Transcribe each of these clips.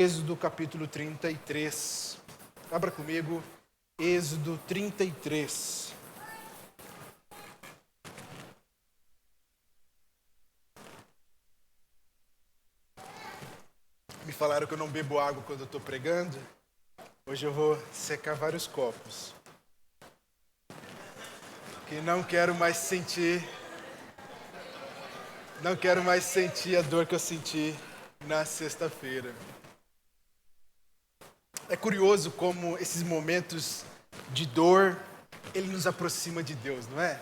Êxodo capítulo 33. Abra comigo, Êxodo 33. Me falaram que eu não bebo água quando eu estou pregando. Hoje eu vou secar vários copos. Que não quero mais sentir a dor que eu senti na sexta-feira. É curioso como esses momentos de dor, ele nos aproxima de Deus, não é?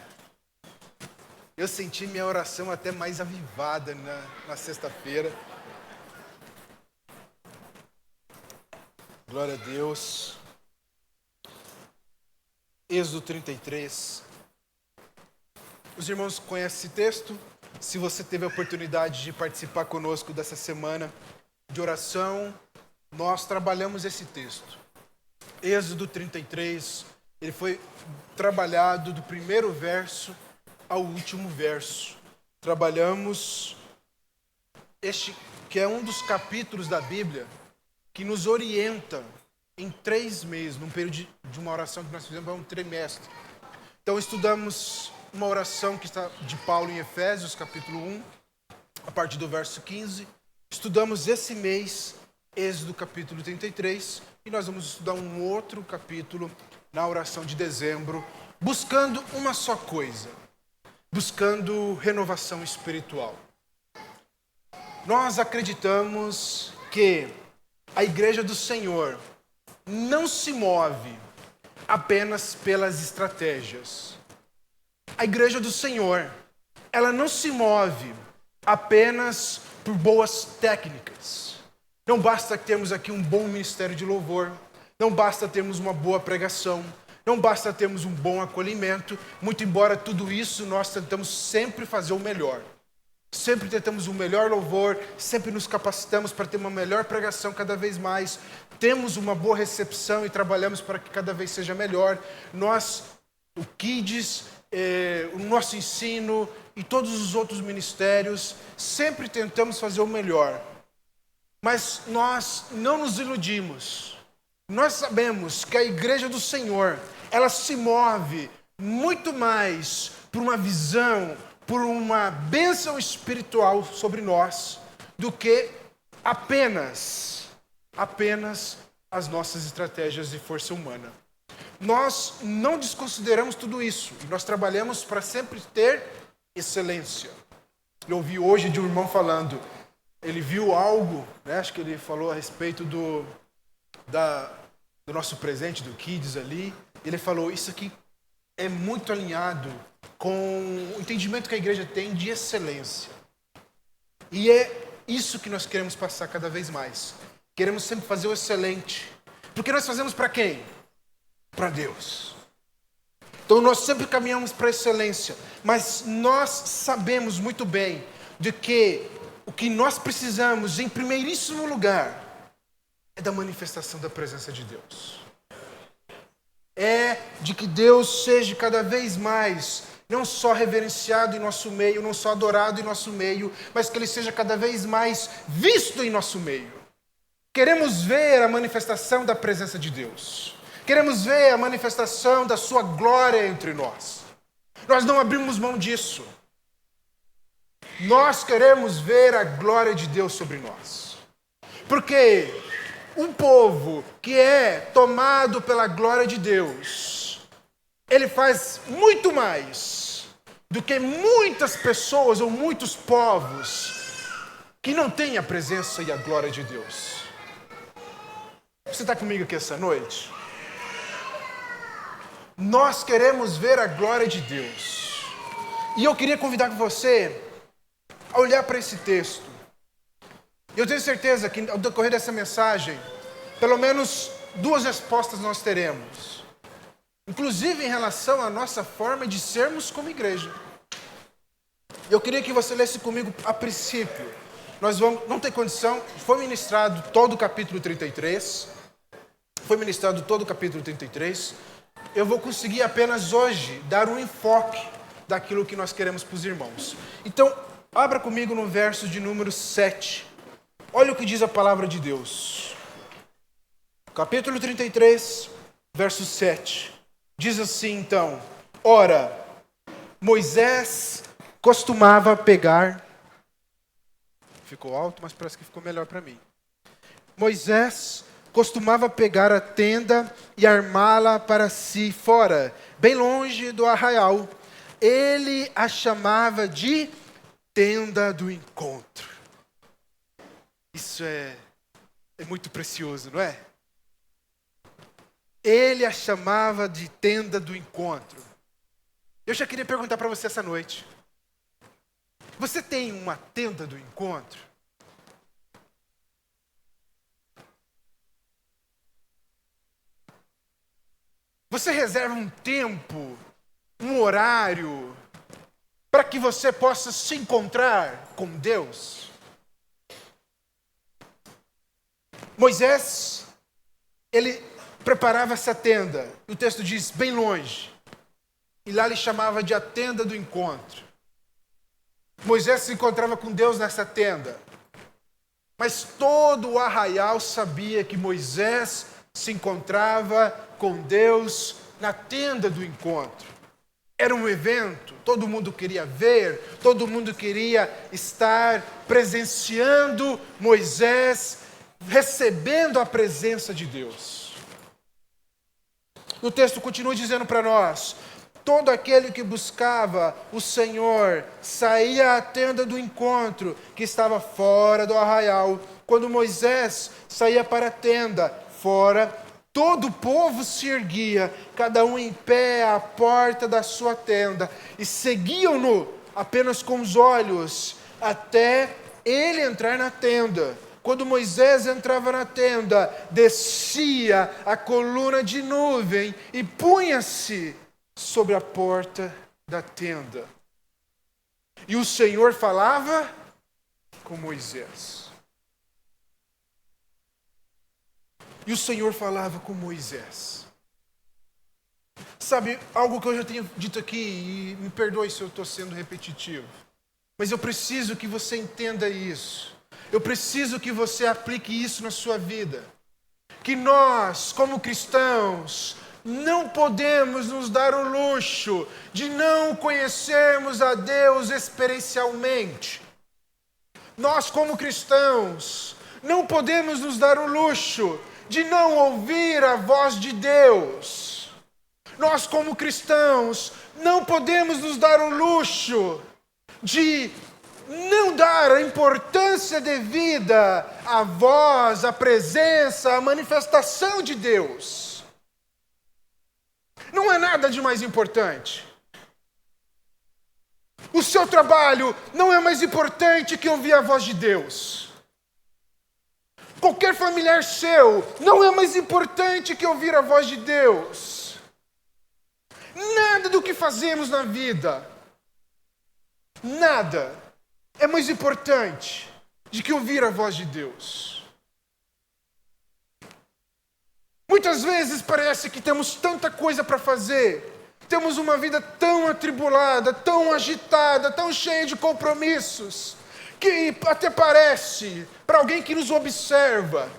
Eu senti minha oração até mais avivada na sexta-feira. Glória a Deus. Êxodo 33. Os irmãos conhecem esse texto? Se você teve a oportunidade de participar conosco dessa semana de oração, nós trabalhamos esse texto. Êxodo 33, ele foi trabalhado do primeiro verso ao último verso. Trabalhamos este, que é um dos capítulos da Bíblia, que nos orienta em 3 meses, num período de uma oração que nós fizemos há um trimestre. Então estudamos uma oração que está de Paulo em Efésios, capítulo 1, a partir do verso 15. Estudamos esse mês Êxodo capítulo 33, e nós vamos estudar um outro capítulo na oração de dezembro, buscando uma só coisa, buscando renovação espiritual. Nós acreditamos que a Igreja do Senhor não se move apenas pelas estratégias. A Igreja do Senhor, ela não se move apenas por boas técnicas. Não basta termos aqui um bom ministério de louvor, não basta termos uma boa pregação, não basta termos um bom acolhimento, muito embora tudo isso nós tentamos sempre fazer o melhor. Sempre tentamos um melhor louvor, sempre nos capacitamos para ter uma melhor pregação cada vez mais, temos uma boa recepção e trabalhamos para que cada vez seja melhor. Nós, o Kids, o nosso ensino e todos os outros ministérios, sempre tentamos fazer o melhor. Mas nós não nos iludimos. Nós sabemos que a Igreja do Senhor, ela se move muito mais por uma visão, por uma bênção espiritual sobre nós, do que apenas as nossas estratégias de força humana. Nós não desconsideramos tudo isso. Nós trabalhamos para sempre ter excelência. Eu ouvi hoje de um irmão falando, ele viu algo, né, acho que ele falou a respeito do nosso presente, do Kids ali. Ele falou, isso aqui é muito alinhado com o entendimento que a igreja tem de excelência. E é isso que nós queremos passar cada vez mais. Queremos sempre fazer o excelente. Porque nós fazemos para quem? Para Deus. Então nós sempre caminhamos para a excelência. Mas nós sabemos muito bem de que o que nós precisamos, em primeiríssimo lugar, é da manifestação da presença de Deus. É de que Deus seja cada vez mais, não só reverenciado em nosso meio, não só adorado em nosso meio, mas que Ele seja cada vez mais visto em nosso meio. Queremos ver a manifestação da presença de Deus. Queremos ver a manifestação da sua glória entre nós. Nós não abrimos mão disso. Nós queremos ver a glória de Deus sobre nós. Porque um povo que é tomado pela glória de Deus, ele faz muito mais do que muitas pessoas ou muitos povos que não têm a presença e a glória de Deus. Você está comigo aqui essa noite? Nós queremos ver a glória de Deus. E eu queria convidar você a olhar para esse texto. Eu tenho certeza que ao decorrer dessa mensagem, pelo menos 2 respostas nós teremos. Inclusive em relação à nossa forma de sermos como igreja. Eu queria que você lesse comigo a princípio. Nós vamos, não tem condição, foi ministrado todo o capítulo 33. Eu vou conseguir apenas hoje dar um enfoque daquilo que nós queremos para os irmãos. Então, abra comigo no verso de número 7. Olha o que diz a palavra de Deus. Capítulo 33, verso 7. Diz assim então: Ora, Moisés costumava pegar... Ficou alto, mas parece que ficou melhor para mim. Moisés costumava pegar a tenda e armá-la para si fora, bem longe do arraial. Ele a chamava de tenda do encontro. Isso é muito precioso, não é? Ele a chamava de tenda do encontro. Eu já queria perguntar para você essa noite. Você tem uma tenda do encontro? Você reserva um tempo, um horário, para que você possa se encontrar com Deus? Moisés, ele preparava essa tenda. O texto diz, bem longe. E lá ele chamava de a tenda do encontro. Moisés se encontrava com Deus nessa tenda. Mas todo o arraial sabia que Moisés se encontrava com Deus na tenda do encontro. Era um evento, todo mundo queria ver, todo mundo queria estar presenciando Moisés, recebendo a presença de Deus. O texto continua dizendo para nós: todo aquele que buscava o Senhor saía à tenda do encontro, que estava fora do arraial. Quando Moisés saía para a tenda, fora, todo o povo se erguia, cada um em pé à porta da sua tenda, e seguiam-no apenas com os olhos, até ele entrar na tenda. Quando Moisés entrava na tenda, descia a coluna de nuvem e punha-se sobre a porta da tenda. E o Senhor falava com Moisés. E o Senhor falava com Moisés. Sabe, algo que eu já tenho dito aqui, e me perdoe se eu estou sendo repetitivo, mas eu preciso que você entenda isso. Eu preciso que você aplique isso na sua vida. Que nós, como cristãos, não podemos nos dar o luxo de não conhecermos a Deus experiencialmente. Nós, como cristãos, não podemos nos dar o luxo de não ouvir a voz de Deus. Nós, como cristãos, não podemos nos dar o luxo de não dar a importância devida à voz, à presença, à manifestação de Deus. Não é nada de mais importante. O seu trabalho não é mais importante que ouvir a voz de Deus. Qualquer familiar seu não é mais importante que ouvir a voz de Deus. Nada do que fazemos na vida, nada é mais importante do que ouvir a voz de Deus. Muitas vezes parece que temos tanta coisa para fazer, temos uma vida tão atribulada, tão agitada, tão cheia de compromissos, que até parece, para alguém que nos observa,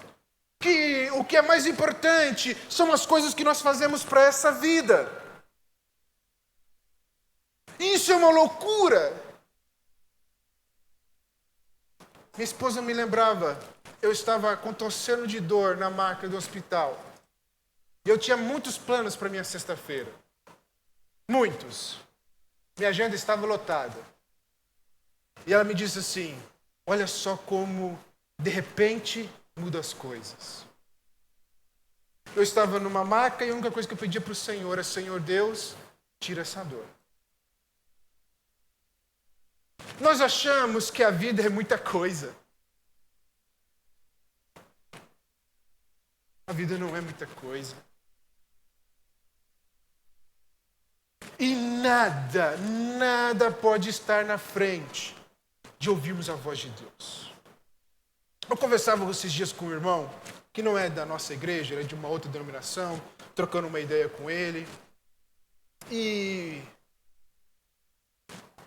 que o que é mais importante são as coisas que nós fazemos para essa vida. Isso é uma loucura. Minha esposa me lembrava, eu estava contorcendo de dor na maca do hospital. E eu tinha muitos planos para minha sexta-feira. Muitos. Minha agenda estava lotada. E ela me disse assim, olha só como de repente muda as coisas. Eu estava numa maca e a única coisa que eu pedia para o Senhor é: Senhor Deus, tira essa dor. Nós achamos que a vida é muita coisa. A vida não é muita coisa. E nada pode estar na frente de ouvirmos a voz de Deus. Eu conversava esses dias com um irmão, que não é da nossa igreja, ele é de uma outra denominação, trocando uma ideia com ele. E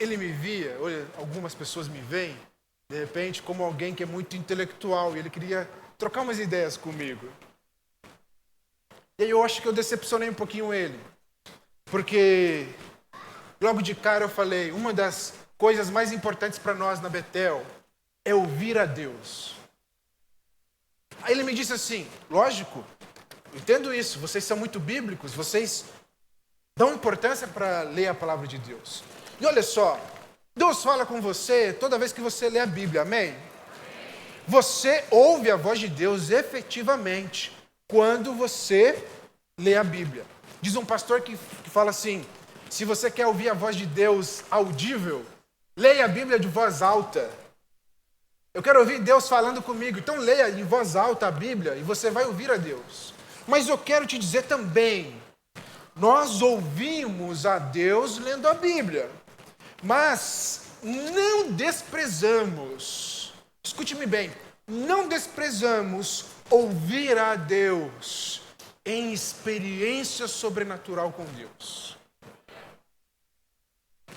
ele me via, algumas pessoas me veem, de repente, como alguém que é muito intelectual, e ele queria trocar umas ideias comigo. E aí eu acho que eu decepcionei um pouquinho ele. Porque logo de cara eu falei, uma das coisas mais importantes para nós na Betel é ouvir a Deus. Aí ele me disse assim, lógico, entendo isso, vocês são muito bíblicos, vocês dão importância para ler a palavra de Deus. E olha só, Deus fala com você toda vez que você lê a Bíblia, amém? Você ouve a voz de Deus efetivamente quando você lê a Bíblia. Diz um pastor que fala assim, se você quer ouvir a voz de Deus audível, leia a Bíblia de voz alta. Eu quero ouvir Deus falando comigo, então leia em voz alta a Bíblia e você vai ouvir a Deus. Mas eu quero te dizer também, nós ouvimos a Deus lendo a Bíblia, mas não desprezamos, escute-me bem, não desprezamos ouvir a Deus em experiência sobrenatural com Deus.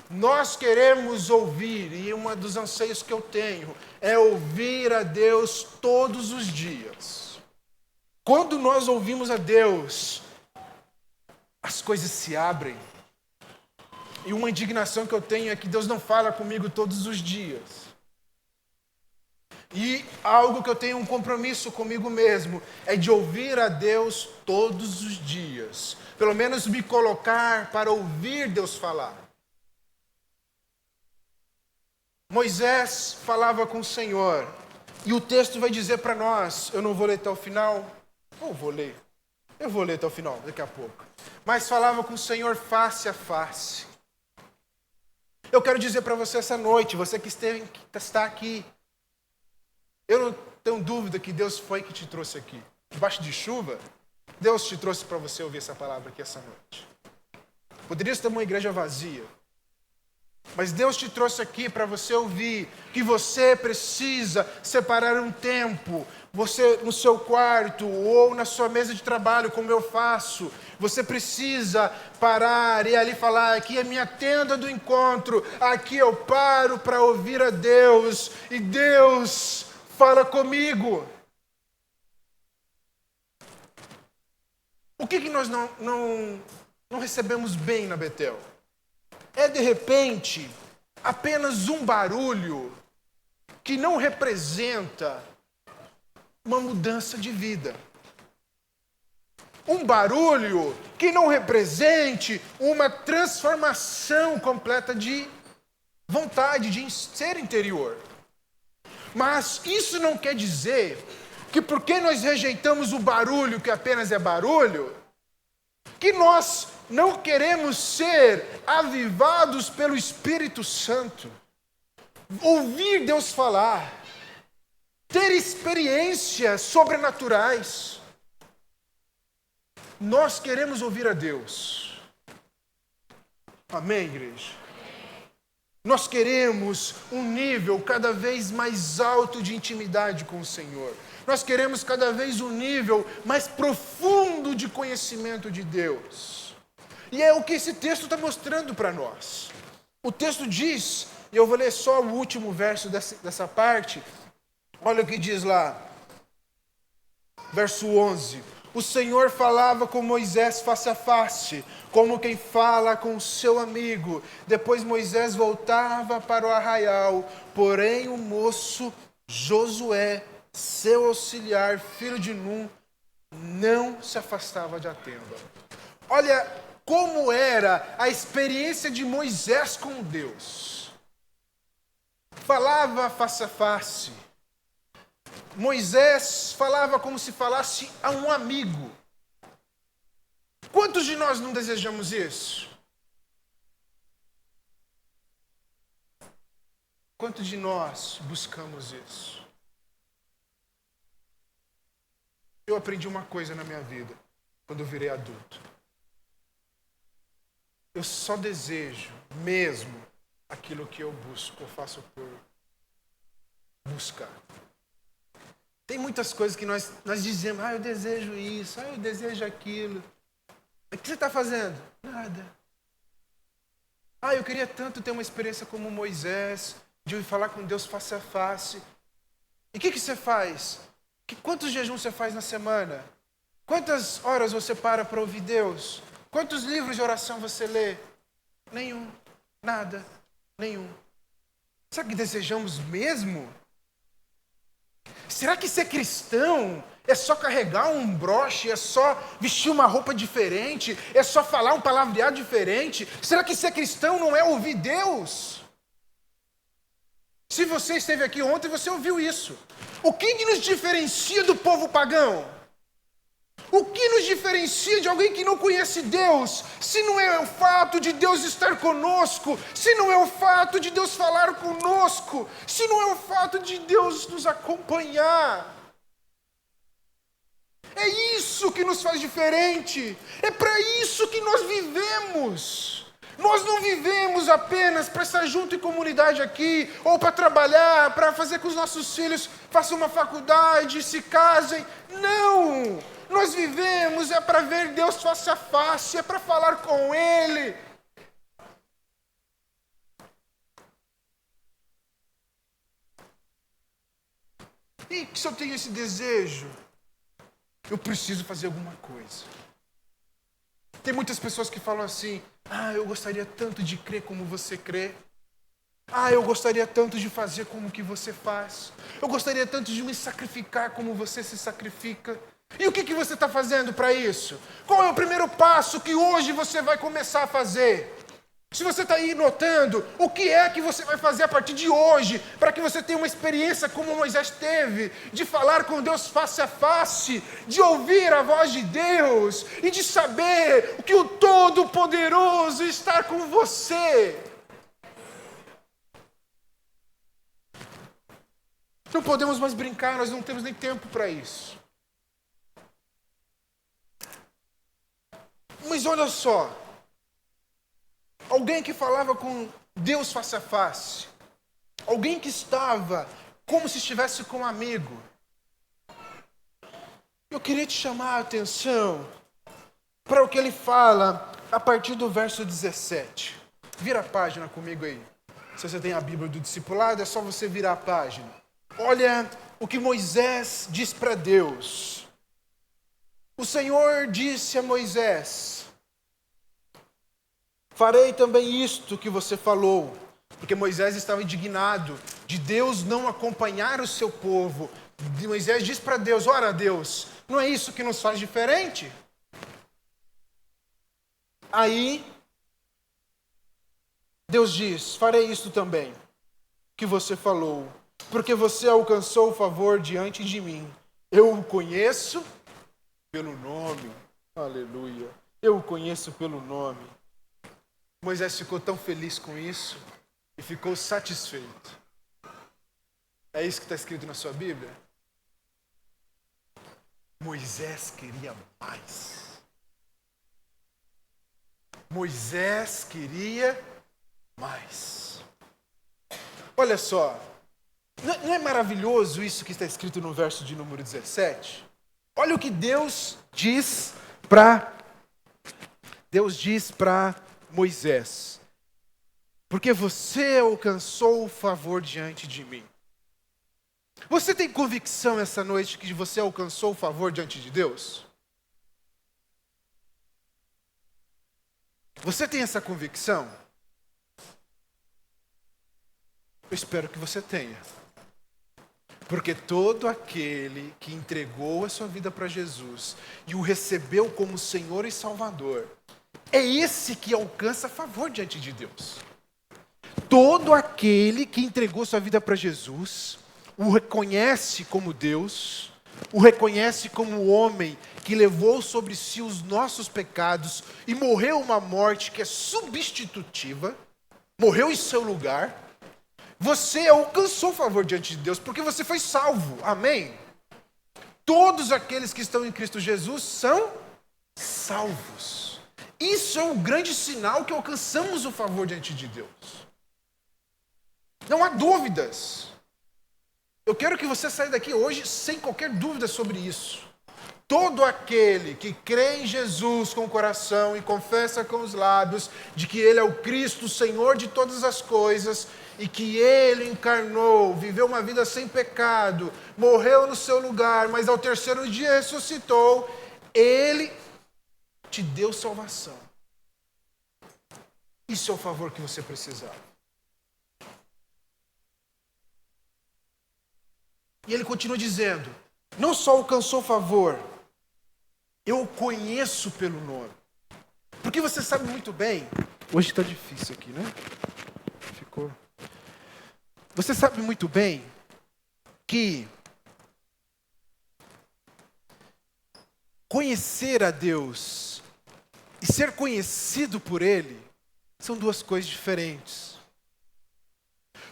Nós queremos ouvir, e um dos anseios que eu tenho é ouvir a Deus todos os dias. Quando nós ouvimos a Deus, as coisas se abrem. E uma indignação que eu tenho é que Deus não fala comigo todos os dias. E algo que eu tenho um compromisso comigo mesmo é de ouvir a Deus todos os dias. Pelo menos me colocar para ouvir Deus falar. Moisés falava com o Senhor, e o texto vai dizer para nós, eu não vou ler até o final, ou vou ler, eu vou ler até o final, daqui a pouco, mas falava com o Senhor face a face. Eu quero dizer para você essa noite, você que está aqui, eu não tenho dúvida que Deus foi que te trouxe aqui, debaixo de chuva, Deus te trouxe para você ouvir essa palavra aqui essa noite. Poderia ser uma igreja vazia, mas Deus te trouxe aqui para você ouvir que você precisa separar um tempo, você no seu quarto ou na sua mesa de trabalho, como eu faço, você precisa parar e ali falar, aqui é minha tenda do encontro, aqui eu paro para ouvir a Deus, e Deus fala comigo. O que nós não recebemos bem na Betel? É, de repente, apenas um barulho que não representa uma mudança de vida. Um barulho que não represente uma transformação completa de vontade, de ser interior. Mas isso não quer dizer que porque nós rejeitamos o barulho, que apenas é barulho, que nós não queremos ser avivados pelo Espírito Santo, ouvir Deus falar, ter experiências sobrenaturais. Nós queremos ouvir a Deus. Amém, igreja? Nós queremos um nível cada vez mais alto de intimidade com o Senhor. Nós queremos cada vez um nível mais profundo de conhecimento de Deus. E é o que esse texto está mostrando para nós. O texto diz, e eu vou ler só o último verso dessa parte, olha o que diz lá, verso 11. O Senhor falava com Moisés face a face, como quem fala com seu amigo. Depois Moisés voltava para o arraial, porém o moço Josué, seu auxiliar, filho de Num, não se afastava da tenda. Olha como era a experiência de Moisés com Deus. Falava face a face. Moisés falava como se falasse a um amigo. Quantos de nós não desejamos isso? Quantos de nós buscamos isso? Eu aprendi uma coisa na minha vida, quando eu virei adulto. Eu só desejo mesmo aquilo que eu busco, eu faço por buscar. Tem muitas coisas que nós dizemos, eu desejo isso, eu desejo aquilo. O que você está fazendo? Nada. Eu queria tanto ter uma experiência como Moisés, de falar com Deus face a face. E o que você faz? Quantos jejuns você faz na semana? Quantas horas você para ouvir Deus? Quantos livros de oração você lê? Nenhum. Nada. Nenhum. Será que desejamos mesmo? Será que ser cristão é só carregar um broche, é só vestir uma roupa diferente, é só falar um palavreado diferente? Será que ser cristão não é ouvir Deus? Se você esteve aqui ontem, você ouviu isso. O que nos diferencia do povo pagão? O que nos diferencia de alguém que não conhece Deus? Se não é o fato de Deus estar conosco, se não é o fato de Deus falar conosco, se não é o fato de Deus nos acompanhar. É isso que nos faz diferente. É para isso que nós vivemos. Nós não vivemos apenas para estar junto em comunidade aqui, ou para trabalhar, para fazer com os nossos filhos façam uma faculdade, se casem. Não! Nós vivemos é para ver Deus face a face, é para falar com Ele. E se eu tenho esse desejo, eu preciso fazer alguma coisa. Tem muitas pessoas que falam assim: eu gostaria tanto de crer como você crê. Eu gostaria tanto de fazer como que você faz. Eu gostaria tanto de me sacrificar como você se sacrifica. E o que você está fazendo para isso? Qual é o primeiro passo que hoje você vai começar a fazer? Se você está aí notando, o que é que você vai fazer a partir de hoje para que você tenha uma experiência como Moisés teve, de falar com Deus face a face, de ouvir a voz de Deus e de saber que o Todo-Poderoso está com você? Não podemos mais brincar, nós não temos nem tempo para isso. Mas olha só, alguém que falava com Deus face a face, alguém que estava como se estivesse com um amigo. Eu queria te chamar a atenção para o que ele fala a partir do verso 17. Vira a página comigo aí. Se você tem a Bíblia do discipulado, é só você virar a página. Olha o que Moisés diz para Deus. O Senhor disse a Moisés: farei também isto que você falou. Porque Moisés estava indignado de Deus não acompanhar o seu povo. Moisés diz para Deus: ora Deus, não é isso que nos faz diferente? Aí, Deus diz: farei isto também que você falou, porque você alcançou o favor diante de mim. Eu o conheço pelo nome. Aleluia. Eu o conheço pelo nome. Moisés ficou tão feliz com isso e ficou satisfeito. É isso que está escrito na sua Bíblia? Moisés queria mais. Moisés queria mais. Olha só, não é maravilhoso isso que está escrito no verso de número 17? Olha o que Deus diz para Moisés: porque você alcançou o favor diante de mim. Você tem convicção essa noite que você alcançou o favor diante de Deus? Você tem essa convicção? Eu espero que você tenha. Porque todo aquele que entregou a sua vida para Jesus e o recebeu como Senhor e Salvador, é esse que alcança favor diante de Deus. Todo aquele que entregou sua vida para Jesus, o reconhece como Deus, o reconhece como o homem que levou sobre si os nossos pecados e morreu uma morte que é substitutiva, morreu em seu lugar. Você alcançou favor diante de Deus porque você foi salvo. Amém? Todos aqueles que estão em Cristo Jesus são salvos. Isso é um grande sinal que alcançamos o favor diante de Deus. Não há dúvidas. Eu quero que você saia daqui hoje sem qualquer dúvida sobre isso. Todo aquele que crê em Jesus com o coração e confessa com os lábios de que Ele é o Cristo, o Senhor de todas as coisas, e que Ele encarnou, viveu uma vida sem pecado, morreu no seu lugar, mas ao terceiro dia ressuscitou, Ele te deu salvação. Isso é o favor que você precisava. E ele continua dizendo, não só alcançou favor, eu o conheço pelo nome. Porque você sabe muito bem, hoje está difícil aqui, né? Ficou. Você sabe muito bem que conhecer a Deus e ser conhecido por Ele são duas coisas diferentes.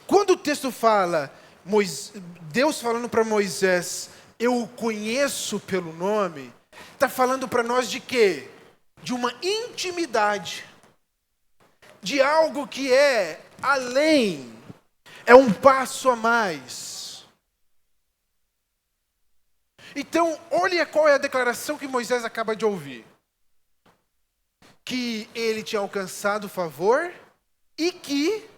Quando o texto fala, Deus falando para Moisés, eu o conheço pelo nome, está falando para nós de quê? De uma intimidade, de algo que é além, é um passo a mais. Então, olha qual é a declaração que Moisés acaba de ouvir. Que ele tinha alcançado favor e que,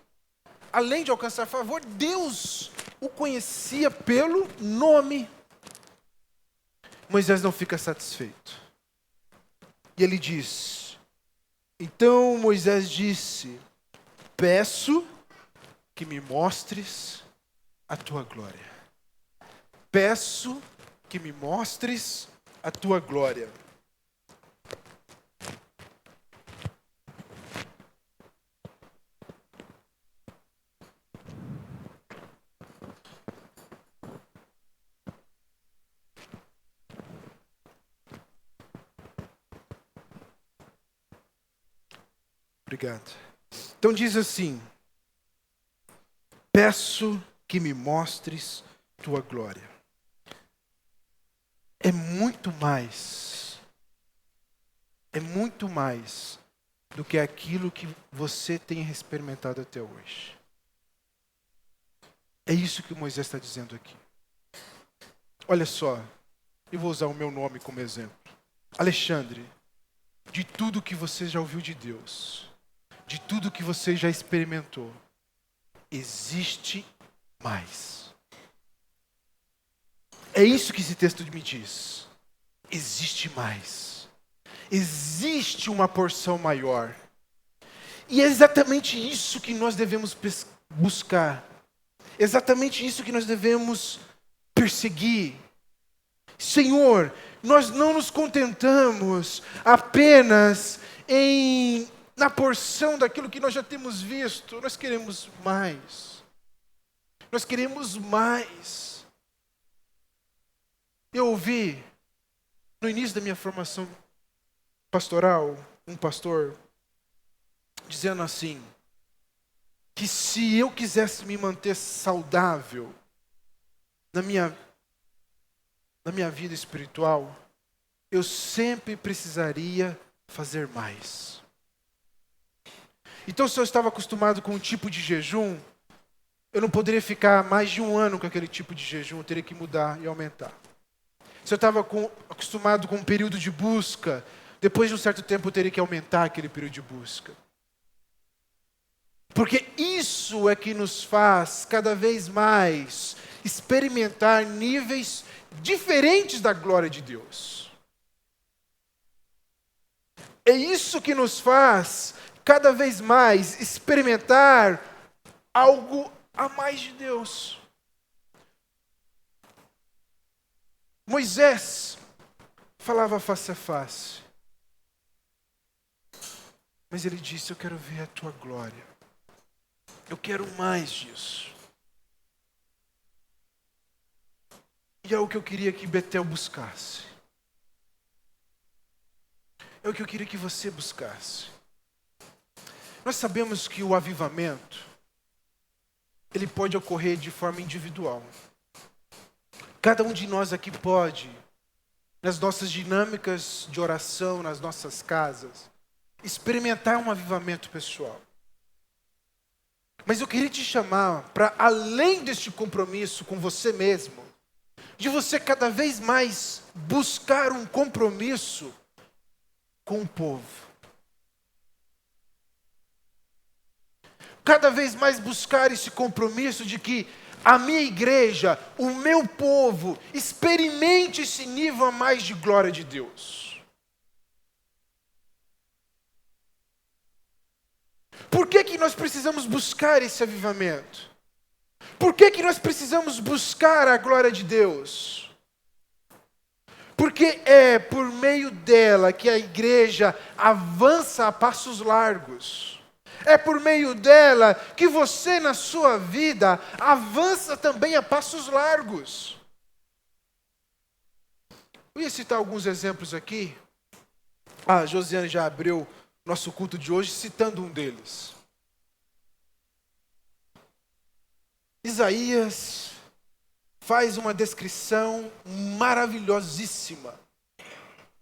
além de alcançar favor, Deus o conhecia pelo nome. Moisés não fica satisfeito. E ele diz, então Moisés disse, peço que me mostres a tua glória. Peço que me mostres a tua glória. Obrigado. Então diz assim, peço que me mostres tua glória. É muito mais do que aquilo que você tem experimentado até hoje. É isso que Moisés está dizendo aqui. Olha só, eu vou usar o meu nome como exemplo. Alexandre, de tudo que você já ouviu de Deus, de tudo que você já experimentou, existe mais. É isso que esse texto me diz. Existe mais. Existe uma porção maior. E é exatamente isso que nós devemos buscar. Exatamente isso que nós devemos perseguir. Senhor, nós não nos contentamos apenas na porção daquilo que nós já temos visto. Nós queremos mais. Nós queremos mais. Eu ouvi, no início da minha formação pastoral, um pastor dizendo assim, que se eu quisesse me manter saudável na minha vida espiritual, eu sempre precisaria fazer mais. Então, se eu estava acostumado com um tipo de jejum, eu não poderia ficar mais de um ano com aquele tipo de jejum, eu teria que mudar e aumentar. Se eu estava acostumado com um período de busca, depois de um certo tempo eu teria que aumentar aquele período de busca. Porque isso é que nos faz cada vez mais experimentar níveis diferentes da glória de Deus. É isso que nos faz cada vez mais experimentar algo a mais de Deus. Moisés falava face a face. Mas ele disse, eu quero ver a tua glória. Eu quero mais disso. E é o que eu queria que Betel buscasse. É o que eu queria que você buscasse. Nós sabemos que o avivamento, ele pode ocorrer de forma individual. Cada um de nós aqui pode, nas nossas dinâmicas de oração, nas nossas casas, experimentar um avivamento pessoal. Mas eu queria te chamar para, além deste compromisso com você mesmo, de você cada vez mais buscar um compromisso com o povo. Cada vez mais buscar esse compromisso de que a minha igreja, o meu povo, experimente esse nível a mais de glória de Deus. Por que que nós precisamos buscar esse avivamento? Por que que nós precisamos buscar a glória de Deus? Porque é por meio dela que a igreja avança a passos largos. É por meio dela que você na sua vida avança também a passos largos. Eu ia citar alguns exemplos aqui. A Josiane já abriu nosso culto de hoje citando um deles. Isaías faz uma descrição maravilhosíssima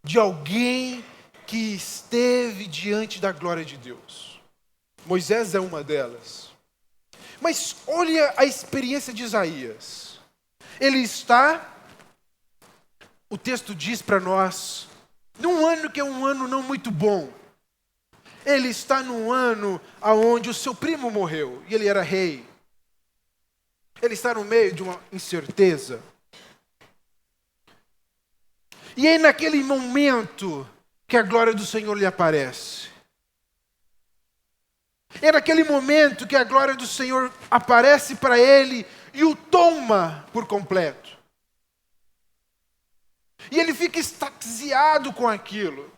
de alguém que esteve diante da glória de Deus. Moisés é uma delas. Mas olha a experiência de Isaías. Ele está, o texto diz para nós, num ano que é um ano não muito bom. Ele está num ano onde o seu primo morreu e ele era rei. Ele está no meio de uma incerteza. E é naquele momento que a glória do Senhor lhe aparece. É naquele momento que a glória do Senhor aparece para ele e o toma por completo. E ele fica extasiado com aquilo.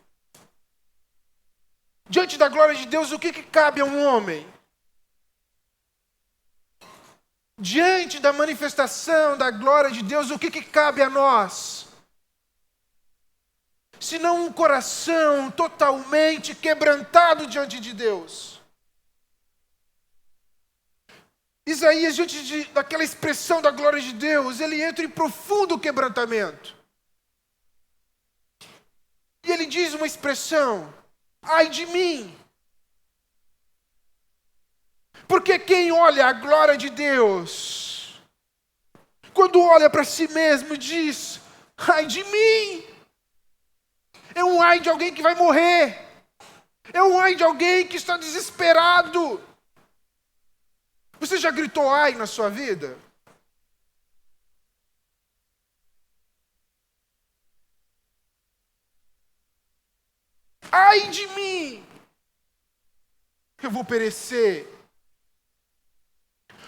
Diante da glória de Deus, o que cabe a um homem? Diante da manifestação da glória de Deus, o que cabe a nós? Senão um coração totalmente quebrantado diante de Deus. Isaías, diante daquela expressão da glória de Deus, ele entra em profundo quebrantamento. E ele diz uma expressão: ai de mim. Porque quem olha a glória de Deus, quando olha para si mesmo, diz: ai de mim. É um ai de alguém que vai morrer. É um ai de alguém que está desesperado. Você já gritou ai na sua vida? Ai de mim. Eu vou perecer.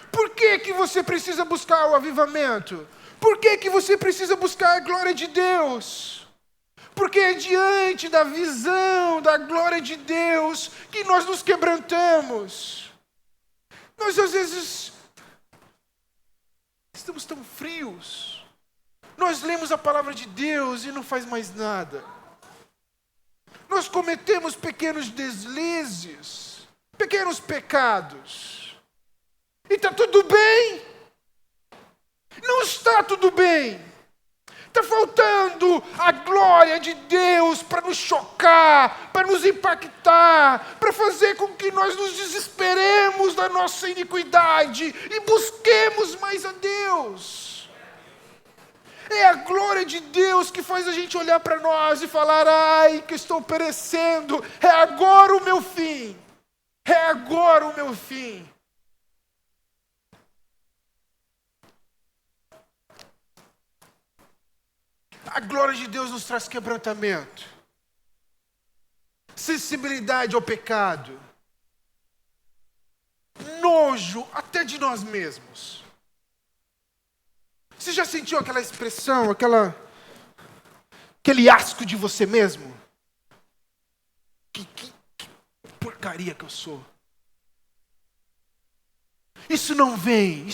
Por que que você precisa buscar o avivamento? Por que que você precisa buscar a glória de Deus? Porque é diante da visão da glória de Deus que nós nos quebrantamos. Nós às vezes estamos tão frios. Nós lemos a palavra de Deus e não faz mais nada. Nós cometemos pequenos deslizes, pequenos pecados. E está tudo bem? Não está tudo bem. Está faltando a glória de Deus para nos chocar, para nos impactar, para fazer com que nós nos desesperemos da nossa iniquidade e busquemos mais a Deus. É a glória de Deus que faz a gente olhar para nós e falar: ai, que estou perecendo, é agora o meu fim. É agora o meu fim. A glória de Deus nos traz quebrantamento, sensibilidade ao pecado, nojo até de nós mesmos. Você já sentiu aquela expressão, aquele asco de você mesmo? Que porcaria que eu sou. Isso não vem,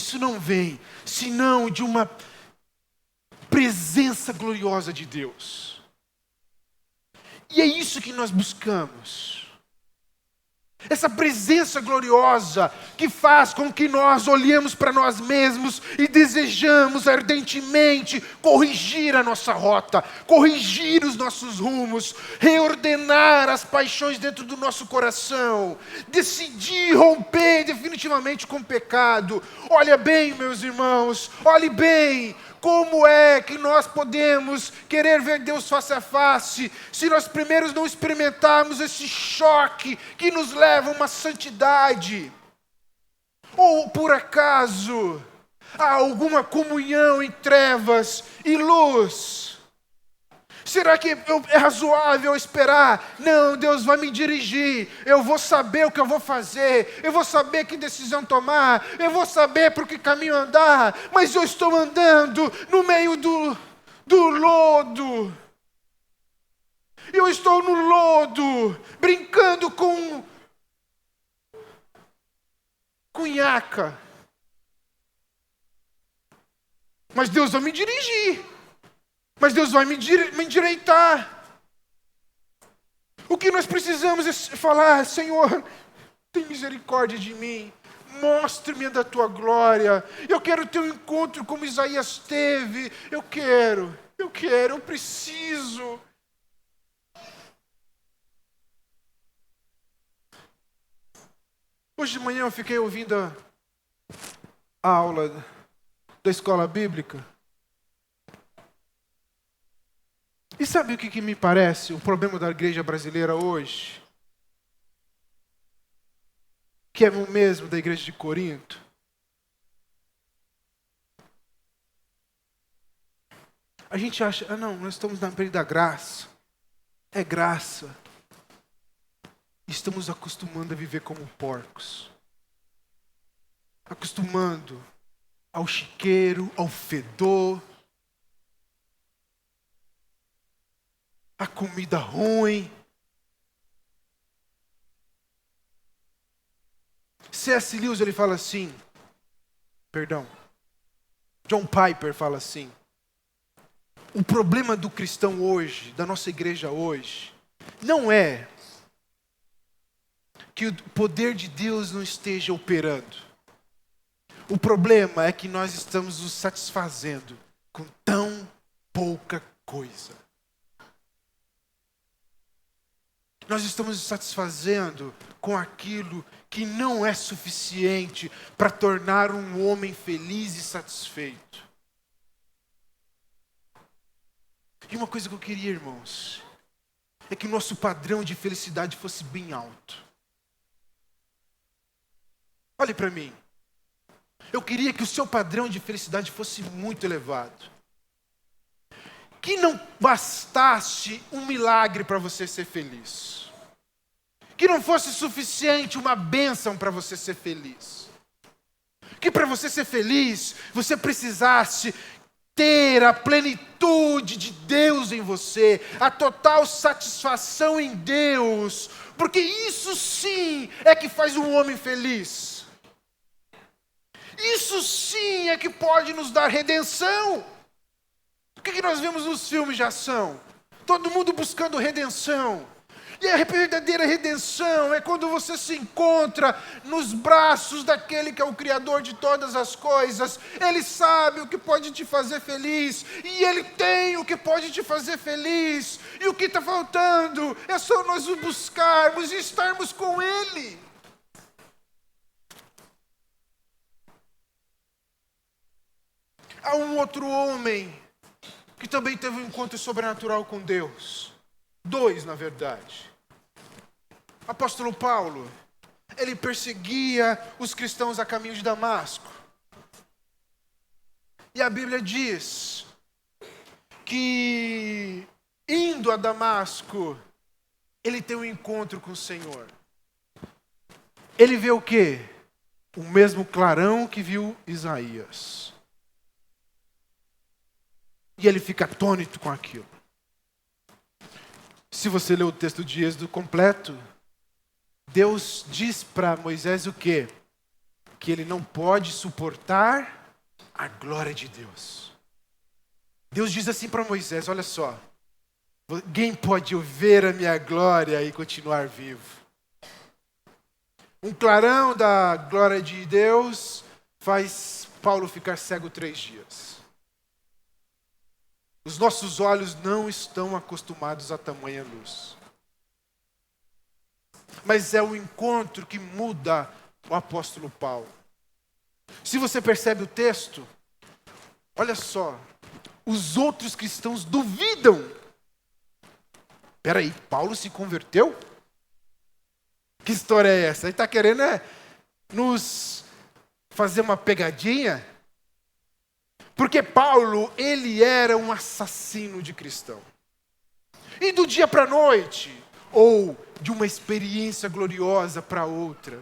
senão de uma presença gloriosa de Deus. E é isso que nós buscamos. Essa presença gloriosa que faz com que nós olhemos para nós mesmos e desejamos ardentemente corrigir a nossa rota, corrigir os nossos rumos, reordenar as paixões dentro do nosso coração, decidir romper definitivamente com o pecado. Olha bem, meus irmãos, olhe bem. Como é que nós podemos querer ver Deus face a face se nós primeiro não experimentarmos esse choque que nos leva a uma santidade? Ou por acaso há alguma comunhão em trevas e luz? Será que é razoável esperar? Não, Deus vai me dirigir. Eu vou saber o que eu vou fazer. Eu vou saber que decisão tomar. Eu vou saber por que caminho andar. Mas eu estou andando no meio do lodo. Eu estou no lodo, brincando com cunhaca. Mas Deus vai me dirigir. Mas Deus vai me endireitar. O que nós precisamos é falar: Senhor, tem misericórdia de mim. Mostre-me da tua glória. Eu quero ter um encontro como Isaías teve. Eu preciso. Hoje de manhã eu fiquei ouvindo a aula da escola bíblica. E sabe o que me parece o problema da igreja brasileira hoje? Que é o mesmo da igreja de Corinto. A gente acha, não, nós estamos na frente da graça. É graça. Estamos acostumando a viver como porcos. Acostumando ao chiqueiro, ao fedor, a comida ruim. C.S. Lewis, ele fala assim, John Piper fala assim: o problema do cristão hoje, da nossa igreja hoje, não é que o poder de Deus não esteja operando. O problema é que nós estamos nos satisfazendo com tão pouca coisa. Nós estamos nos satisfazendo com aquilo que não é suficiente para tornar um homem feliz e satisfeito. E uma coisa que eu queria, irmãos, é que o nosso padrão de felicidade fosse bem alto. Olhe para mim. Eu queria que o seu padrão de felicidade fosse muito elevado. Que não bastasse um milagre para você ser feliz. Que não fosse suficiente uma bênção para você ser feliz. Que para você ser feliz, você precisasse ter a plenitude de Deus em você, a total satisfação em Deus, porque isso sim é que faz um homem feliz. Isso sim é que pode nos dar redenção. O que nós vemos nos filmes de ação? Todo mundo buscando redenção. E a verdadeira redenção é quando você se encontra nos braços daquele que é o Criador de todas as coisas. Ele sabe o que pode te fazer feliz. E Ele tem o que pode te fazer feliz. E o que está faltando é só nós o buscarmos e estarmos com Ele. Há um outro homem que também teve um encontro sobrenatural com Deus. 2, na verdade. Apóstolo Paulo, ele perseguia os cristãos a caminho de Damasco. E a Bíblia diz que, indo a Damasco, ele tem um encontro com o Senhor. Ele vê o quê? O mesmo clarão que viu Isaías. E ele fica atônito com aquilo. Se você ler o texto de Êxodo completo, Deus diz para Moisés o quê? Que ele não pode suportar a glória de Deus. Deus diz assim para Moisés: olha só, ninguém pode ver a minha glória e continuar vivo. Um clarão da glória de Deus faz Paulo ficar cego 3 dias. Os nossos olhos não estão acostumados a tamanha luz. Mas é o encontro que muda o apóstolo Paulo. Se você percebe o texto, olha só, os outros cristãos duvidam. Espera aí, Paulo se converteu? Que história é essa? Ele está querendo nos fazer uma pegadinha? Porque Paulo, ele era um assassino de cristão. E do dia para a noite, ou de uma experiência gloriosa para outra,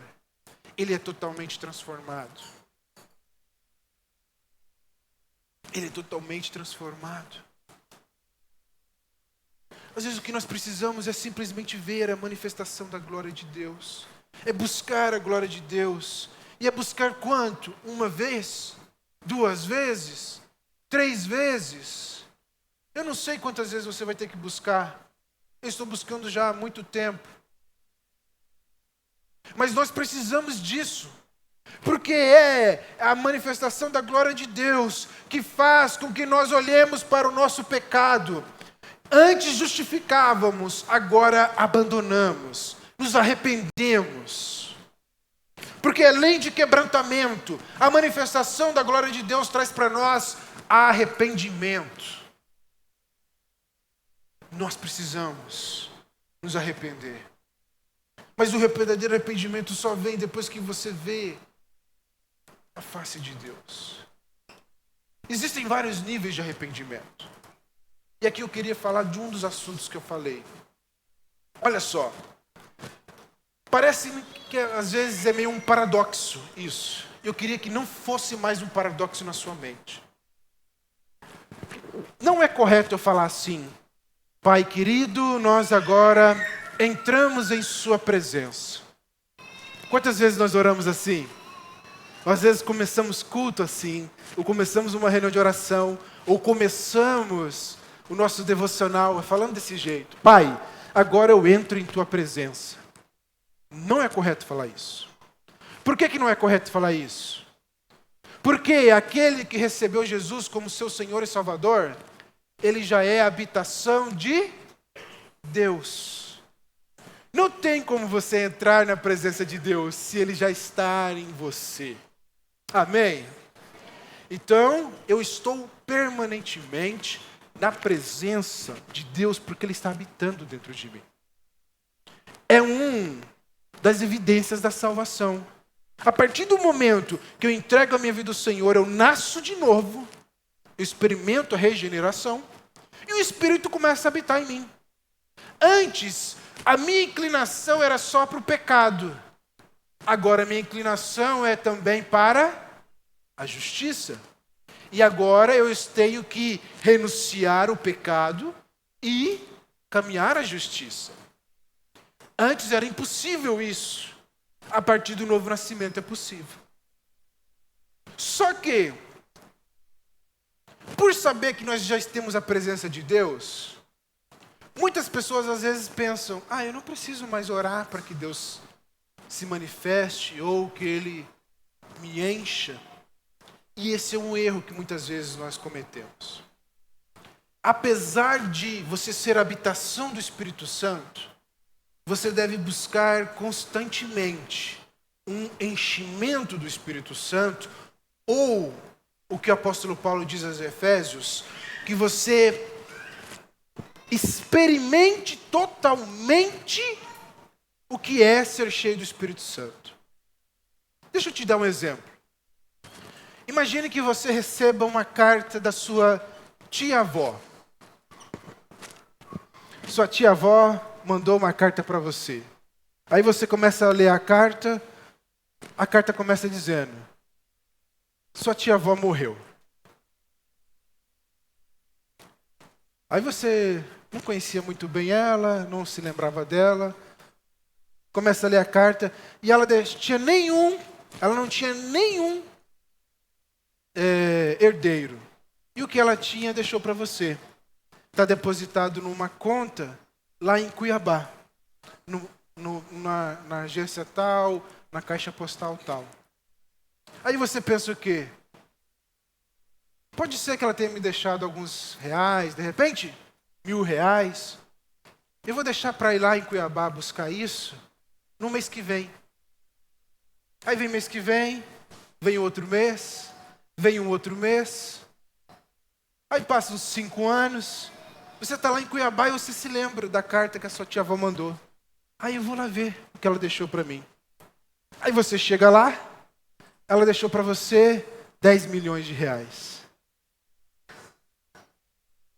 ele é totalmente transformado. Ele é totalmente transformado. Às vezes o que nós precisamos é simplesmente ver a manifestação da glória de Deus. É buscar a glória de Deus. E é buscar quanto? Uma vez? 2 vezes? 3 vezes? Eu não sei quantas vezes você vai ter que buscar. Eu estou buscando já há muito tempo. Mas nós precisamos disso. Porque é a manifestação da glória de Deus que faz com que nós olhemos para o nosso pecado. Antes justificávamos, agora abandonamos, nos arrependemos. Porque além de quebrantamento, a manifestação da glória de Deus traz para nós arrependimento. Nós precisamos nos arrepender. Mas o verdadeiro arrependimento só vem depois que você vê a face de Deus. Existem vários níveis de arrependimento. E aqui eu queria falar de um dos assuntos que eu falei. Olha só. Parece-me que às vezes é meio um paradoxo isso. Eu queria que não fosse mais um paradoxo na sua mente. Não é correto eu falar assim: Pai querido, nós agora entramos em sua presença. Quantas vezes nós oramos assim? Às vezes começamos culto assim, ou começamos uma reunião de oração, ou começamos o nosso devocional falando desse jeito: Pai, agora eu entro em tua presença. Não é correto falar isso. Por que não é correto falar isso? Porque aquele que recebeu Jesus como seu Senhor e Salvador, ele já é a habitação de Deus. Não tem como você entrar na presença de Deus se ele já está em você. Amém? Então, eu estou permanentemente na presença de Deus porque ele está habitando dentro de mim. É das evidências da salvação. A partir do momento que eu entrego a minha vida ao Senhor, eu nasço de novo, eu experimento a regeneração e o Espírito começa a habitar em mim. Antes, a minha inclinação era só para o pecado. Agora a minha inclinação é também para a justiça. E agora eu tenho que renunciar o pecado e caminhar a justiça. Antes era impossível isso. A partir do novo nascimento é possível. Só que, por saber que nós já temos a presença de Deus, muitas pessoas às vezes pensam: eu não preciso mais orar para que Deus se manifeste ou que Ele me encha. E esse é um erro que muitas vezes nós cometemos. Apesar de você ser a habitação do Espírito Santo, você deve buscar constantemente um enchimento do Espírito Santo, ou o que o apóstolo Paulo diz aos Efésios, que você experimente totalmente o que é ser cheio do Espírito Santo. Deixa eu te dar um exemplo. Imagine que você receba uma carta da sua tia-avó. Sua tia-avó mandou uma carta para você. Aí você começa a ler a carta começa dizendo: sua tia-avó morreu. Aí você não conhecia muito bem ela, não se lembrava dela, começa a ler a carta e ela não tinha nenhum herdeiro. E o que ela tinha deixou para você. Está depositado numa conta lá em Cuiabá, na agência tal, na caixa postal tal. Aí você pensa o quê? Pode ser que ela tenha me deixado alguns reais, de repente, R$1.000. Eu vou deixar para ir lá em Cuiabá buscar isso no mês que vem. Aí vem mês que vem outro mês, vem um outro mês. Aí passam uns 5 anos, você está lá em Cuiabá e você se lembra da carta que a sua tia-avó mandou. Aí eu vou lá ver o que ela deixou para mim. Aí você chega lá, ela deixou para você R$10 milhões.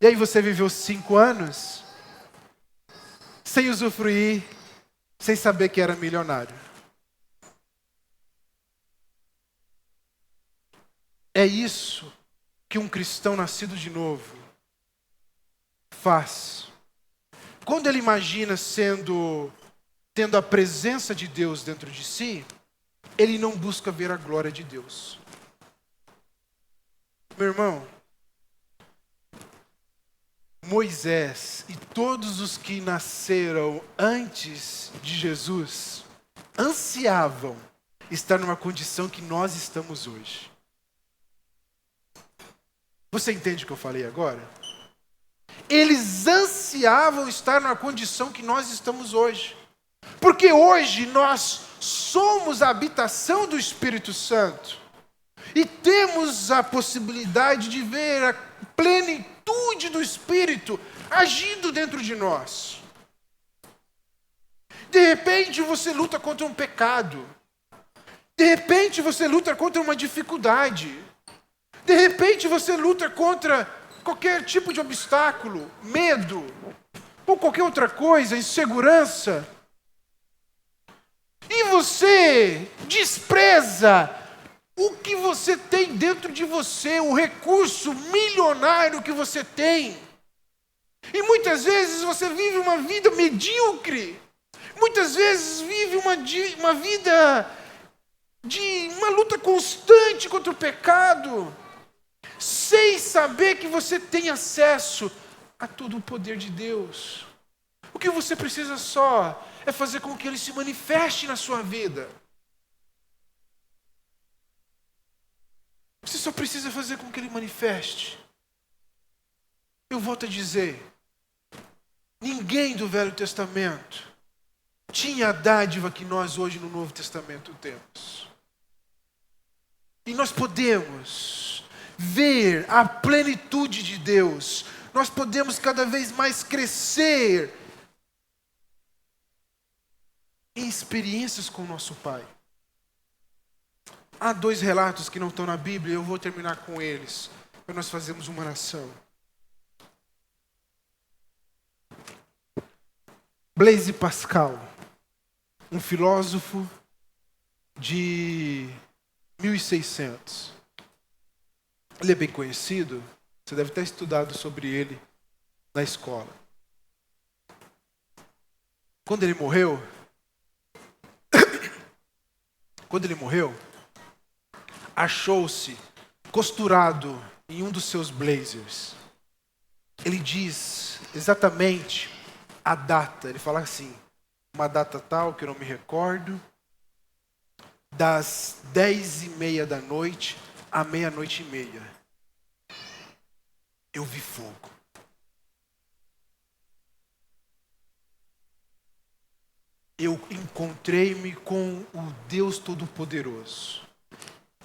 E aí você viveu 5 anos sem usufruir, sem saber que era milionário. É isso que um cristão nascido de novo faz. Quando ele imagina tendo a presença de Deus dentro de si, ele não busca ver a glória de Deus. Meu irmão, Moisés e todos os que nasceram antes de Jesus ansiavam estar numa condição que nós estamos hoje. Você entende o que eu falei agora? Eles ansiavam estar na condição que nós estamos hoje. Porque hoje nós somos a habitação do Espírito Santo. E temos a possibilidade de ver a plenitude do Espírito agindo dentro de nós. De repente você luta contra um pecado. De repente você luta contra uma dificuldade. De repente você luta contra qualquer tipo de obstáculo, medo, ou qualquer outra coisa, insegurança. E você despreza o que você tem dentro de você, o recurso milionário que você tem. E muitas vezes você vive uma vida medíocre. Muitas vezes vive uma vida de uma luta constante contra o pecado, sem saber que você tem acesso a todo o poder de Deus. O que você precisa só é fazer com que Ele se manifeste na sua vida. Você só precisa fazer com que Ele manifeste. Eu volto a dizer, ninguém do Velho Testamento tinha a dádiva que nós hoje no Novo Testamento temos. E nós podemos ver a plenitude de Deus. Nós podemos cada vez mais crescer em experiências com o nosso Pai. Há 2 relatos que não estão na Bíblia, eu vou terminar com eles, para nós fazermos uma oração. Blaise Pascal, um filósofo de 1600. Ele é bem conhecido, você deve ter estudado sobre ele na escola. Quando ele morreu, achou-se costurado em um dos seus blazers. Ele diz exatamente a data. Ele fala assim, uma data tal que eu não me recordo, das 10:30 da noite à 00:30. Eu vi fogo. Eu encontrei-me com o Deus Todo-Poderoso.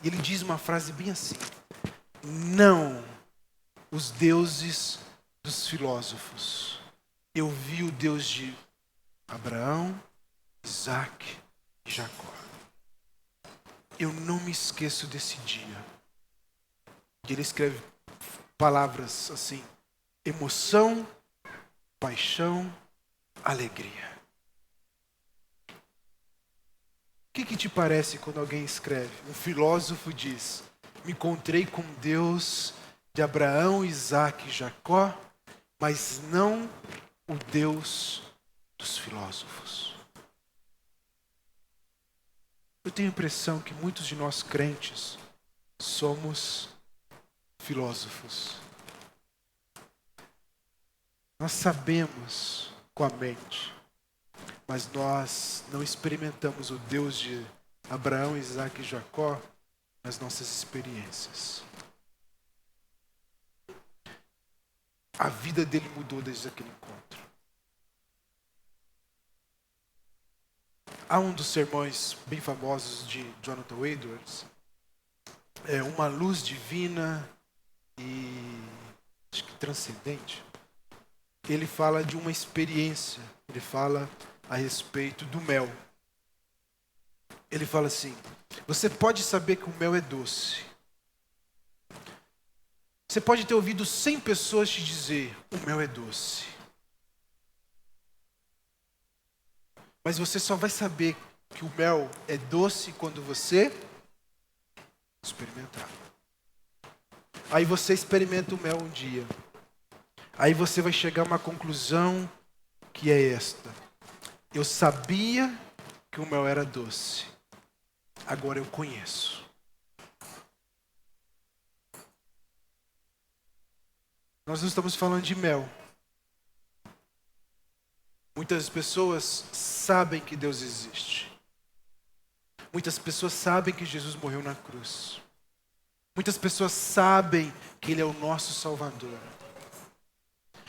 E ele diz uma frase bem assim: não os deuses dos filósofos. Eu vi o Deus de Abraão, Isaac e Jacó. Eu não me esqueço desse dia. E ele escreve palavras assim: emoção, paixão, alegria. O que te parece quando alguém escreve? Um filósofo diz: me encontrei com Deus de Abraão, Isaac e Jacó, mas não o Deus dos filósofos. Eu tenho a impressão que muitos de nós crentes somos filósofos. Nós sabemos com a mente, mas nós não experimentamos o Deus de Abraão, Isaac e Jacó nas nossas experiências. A vida dele mudou desde aquele encontro. Há um dos sermões bem famosos de Jonathan Edwards, uma luz divina e acho que transcendente. Ele fala de uma experiência, ele fala a respeito do mel. Ele fala assim: você pode saber que o mel é doce. Você pode ter ouvido 100 pessoas te dizer: o mel é doce. Mas você só vai saber que o mel é doce quando você experimentar. Aí você experimenta o mel um dia. Aí você vai chegar a uma conclusão que é esta: eu sabia que o mel era doce. Agora eu conheço. Nós não estamos falando de mel. Muitas pessoas sabem que Deus existe. Muitas pessoas sabem que Jesus morreu na cruz. Muitas pessoas sabem que Ele é o nosso Salvador.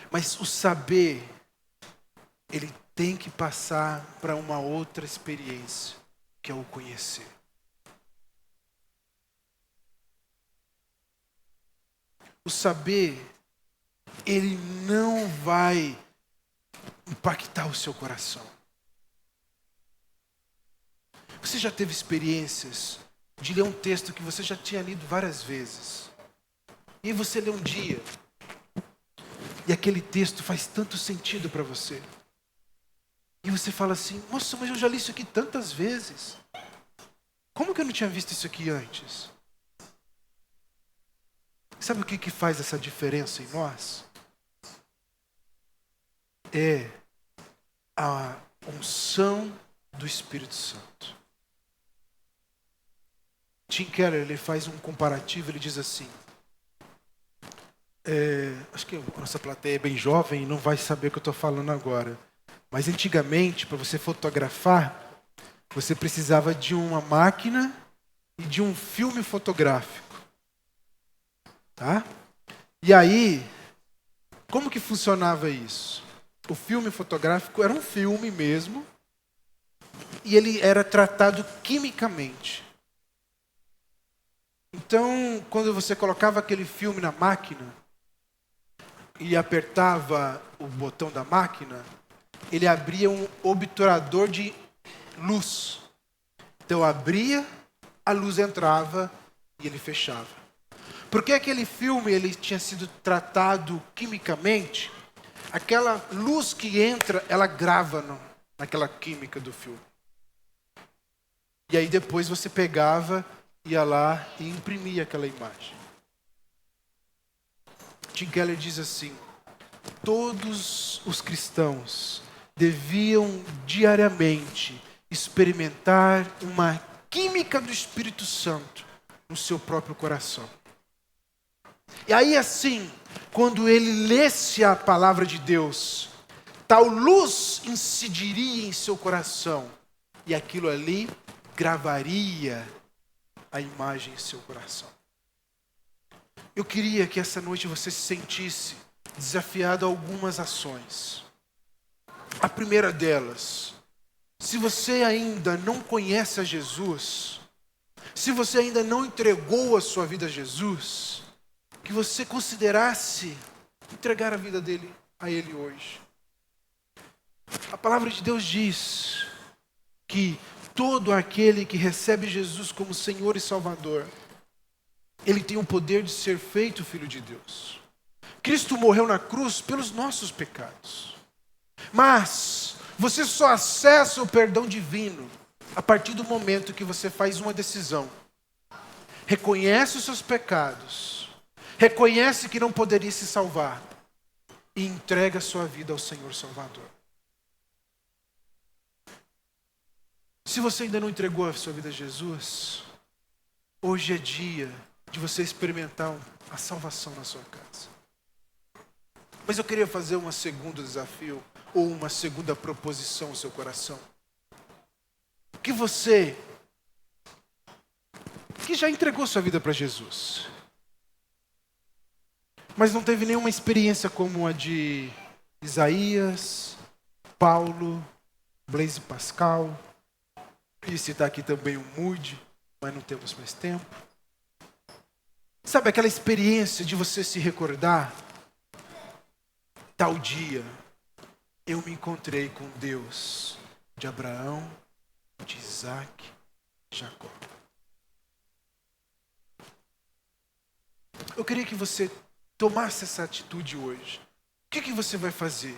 Mas o saber, ele tem que passar para uma outra experiência, que é o conhecer. O saber, ele não vai impactar o seu coração. Você já teve experiências de ler um texto que você já tinha lido várias vezes? E aí você lê um dia, e aquele texto faz tanto sentido para você. E você fala assim: nossa, mas eu já li isso aqui tantas vezes. Como que eu não tinha visto isso aqui antes? Sabe o que faz essa diferença em nós? É a unção do Espírito Santo. Tim Keller, ele faz um comparativo, ele diz assim, acho que a nossa plateia é bem jovem e não vai saber o que eu estou falando agora, mas antigamente, para você fotografar, você precisava de uma máquina e de um filme fotográfico. Tá? E aí, como que funcionava isso? O filme fotográfico era um filme mesmo, e ele era tratado quimicamente. Então, quando você colocava aquele filme na máquina e apertava o botão da máquina, ele abria um obturador de luz. Então, abria, a luz entrava e ele fechava. Porque aquele filme ele tinha sido tratado quimicamente, aquela luz que entra, ela grava naquela química do filme. E aí depois você pegava, ia lá e imprimia aquela imagem. Tim Keller diz assim: todos os cristãos deviam diariamente experimentar uma química do Espírito Santo no seu próprio coração. E aí assim, quando ele lesse a palavra de Deus, tal luz incidiria em seu coração, e aquilo ali gravaria a imagem em seu coração. Eu queria que essa noite você se sentisse desafiado a algumas ações. A primeira delas, se você ainda não conhece a Jesus, se você ainda não entregou a sua vida a Jesus, que você considerasse entregar a vida dele a Ele hoje. A palavra de Deus diz que todo aquele que recebe Jesus como Senhor e Salvador, ele tem o poder de ser feito filho de Deus. Cristo morreu na cruz pelos nossos pecados. Mas você só acessa o perdão divino a partir do momento que você faz uma decisão. Reconhece os seus pecados, reconhece que não poderia se salvar e entrega a sua vida ao Senhor Salvador. Se você ainda não entregou a sua vida a Jesus, hoje é dia de você experimentar a salvação na sua casa. Mas eu queria fazer um segundo desafio, ou uma segunda proposição ao seu coração. Que você, que já entregou sua vida para Jesus, mas não teve nenhuma experiência como a de Isaías, Paulo, Blaise Pascal, e citar aqui também o Moody, mas não temos mais tempo. Sabe aquela experiência de você se recordar? Tal dia, eu me encontrei com Deus de Abraão, de Isaac, de Jacó. Eu queria que você tomasse essa atitude hoje. O que você vai fazer?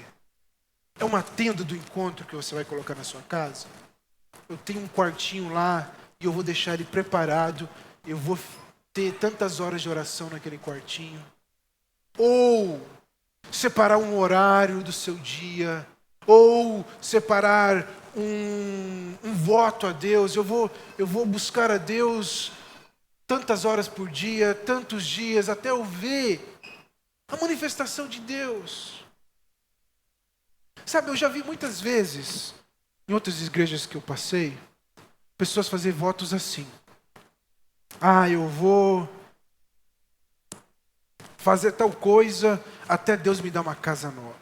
É uma tenda do encontro que você vai colocar na sua casa? Eu tenho um quartinho lá e eu vou deixar ele preparado. Eu vou ter tantas horas de oração naquele quartinho. Ou separar um horário do seu dia. Ou separar um voto a Deus. Eu vou buscar a Deus tantas horas por dia, tantos dias, até eu ver a manifestação de Deus. Sabe, eu já vi muitas vezes, em outras igrejas que eu passei, pessoas fazer votos assim. Eu vou fazer tal coisa até Deus me dar uma casa nova.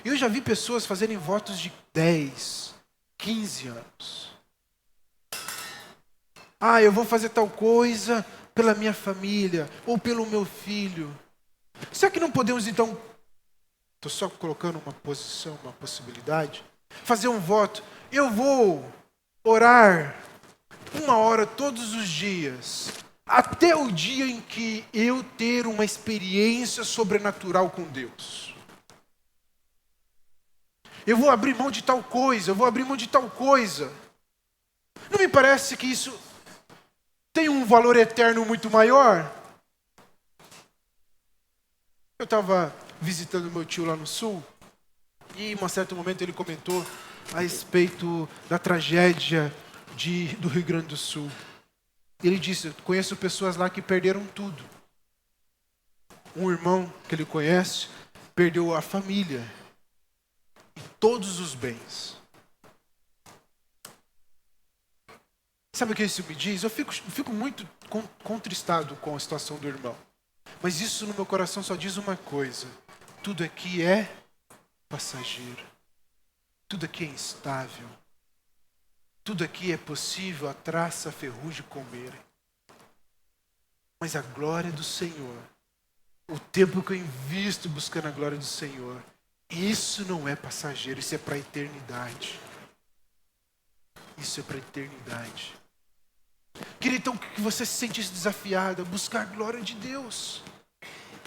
E eu já vi pessoas fazerem votos de 10, 15 anos. Eu vou fazer tal coisa pela minha família, ou pelo meu filho. Será que não podemos então, estou só colocando uma posição, uma possibilidade, fazer um voto? Eu vou orar 1 hora todos os dias, até o dia em que eu ter uma experiência sobrenatural com Deus. Eu vou abrir mão de tal coisa, eu vou abrir mão de tal coisa. Não me parece que isso tem um valor eterno muito maior? Eu estava visitando meu tio lá no sul, e em um certo momento ele comentou a respeito da tragédia do Rio Grande do Sul. Ele disse: eu conheço pessoas lá que perderam tudo. Um irmão que ele conhece perdeu a família e todos os bens. Sabe o que isso me diz? Eu fico muito contristado com a situação do irmão. Mas isso no meu coração só diz uma coisa: tudo aqui é passageiro. Tudo aqui é instável. Tudo aqui é possível a traça, a ferrugem comerem. Mas a glória do Senhor, o tempo que eu invisto buscando a glória do Senhor, isso não é passageiro, isso é para a eternidade. Isso é para a eternidade. Queria então que você se sentisse desafiado a buscar a glória de Deus,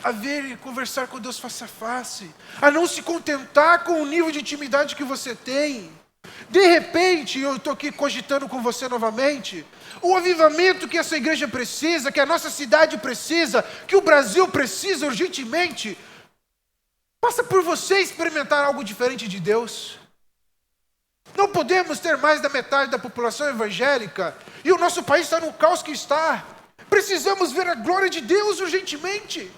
a ver e conversar com Deus face a face, a não se contentar com o nível de intimidade que você tem. De repente, eu estou aqui cogitando com você novamente, o avivamento que essa igreja precisa, que a nossa cidade precisa, que o Brasil precisa urgentemente, passa por você experimentar algo diferente de Deus. Não podemos ter mais da metade da população evangélica, e o nosso país está no caos que está. Precisamos ver a glória de Deus urgentemente.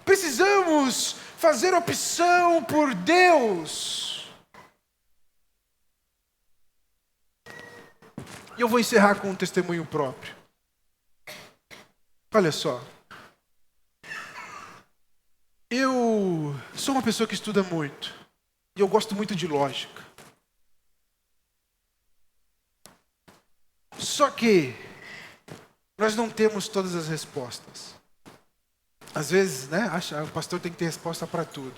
Precisamos fazer opção por Deus. E eu vou encerrar com um testemunho próprio. Olha só. Eu sou uma pessoa que estuda muito. E eu gosto muito de lógica. Só que nós não temos todas as respostas. Às vezes, o pastor tem que ter resposta para tudo.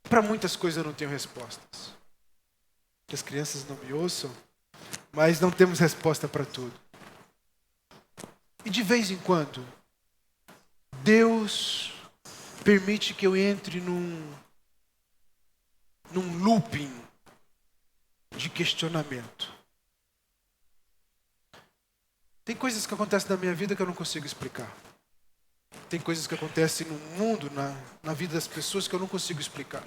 Para muitas coisas eu não tenho respostas. Que as crianças não me ouçam, mas não temos resposta para tudo. E de vez em quando, Deus permite que eu entre num looping de questionamento. Tem coisas que acontecem na minha vida que eu não consigo explicar. Tem coisas que acontecem no mundo, na vida das pessoas que eu não consigo explicar.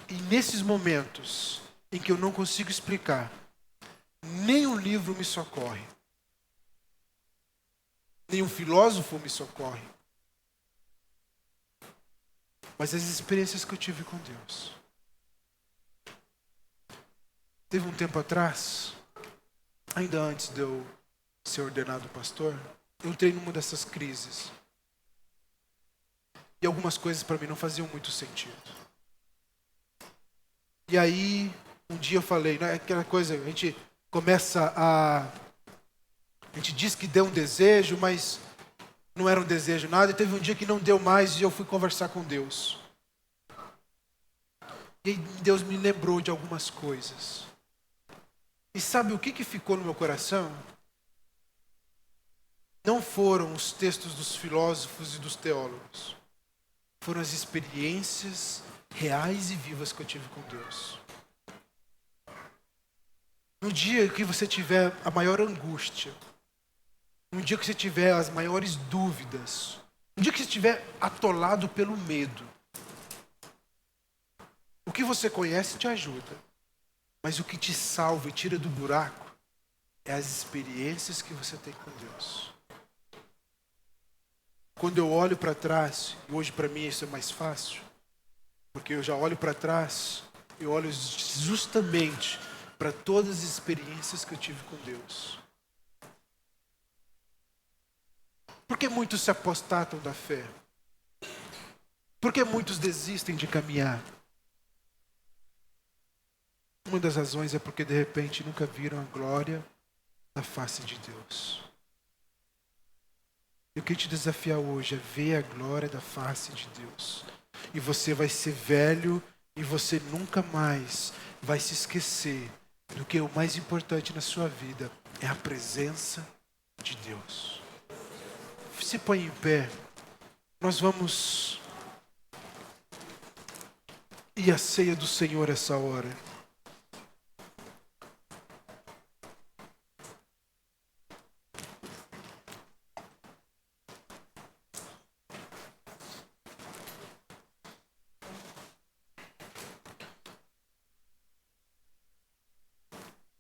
E nesses momentos em que eu não consigo explicar, nenhum livro me socorre. Nenhum filósofo me socorre. Mas as experiências que eu tive com Deus. Teve um tempo atrás, ainda antes de eu ser ordenado pastor, eu entrei numa dessas crises. E algumas coisas para mim não faziam muito sentido. E aí, um dia eu falei, aquela coisa, a gente diz que deu um desejo, mas não era um desejo nada. E teve um dia que não deu mais e eu fui conversar com Deus. E aí Deus me lembrou de algumas coisas. E sabe o que ficou no meu coração? Não foram os textos dos filósofos e dos teólogos. Foram as experiências reais e vivas que eu tive com Deus. No dia que você tiver a maior angústia, no dia que você tiver as maiores dúvidas, no dia que você estiver atolado pelo medo, o que você conhece te ajuda, mas o que te salva e tira do buraco é as experiências que você tem com Deus. Quando eu olho para trás, e hoje para mim isso é mais fácil, porque eu já olho para trás, eu olho justamente para todas as experiências que eu tive com Deus. Por que muitos se apostatam da fé? Por que muitos desistem de caminhar? Uma das razões é porque de repente nunca viram a glória da face de Deus. Eu quero te desafiar hoje é ver a glória da face de Deus. E você vai ser velho e você nunca mais vai se esquecer do que o mais importante na sua vida é a presença de Deus. Se põe em pé. Nós vamos ir à ceia do Senhor essa hora.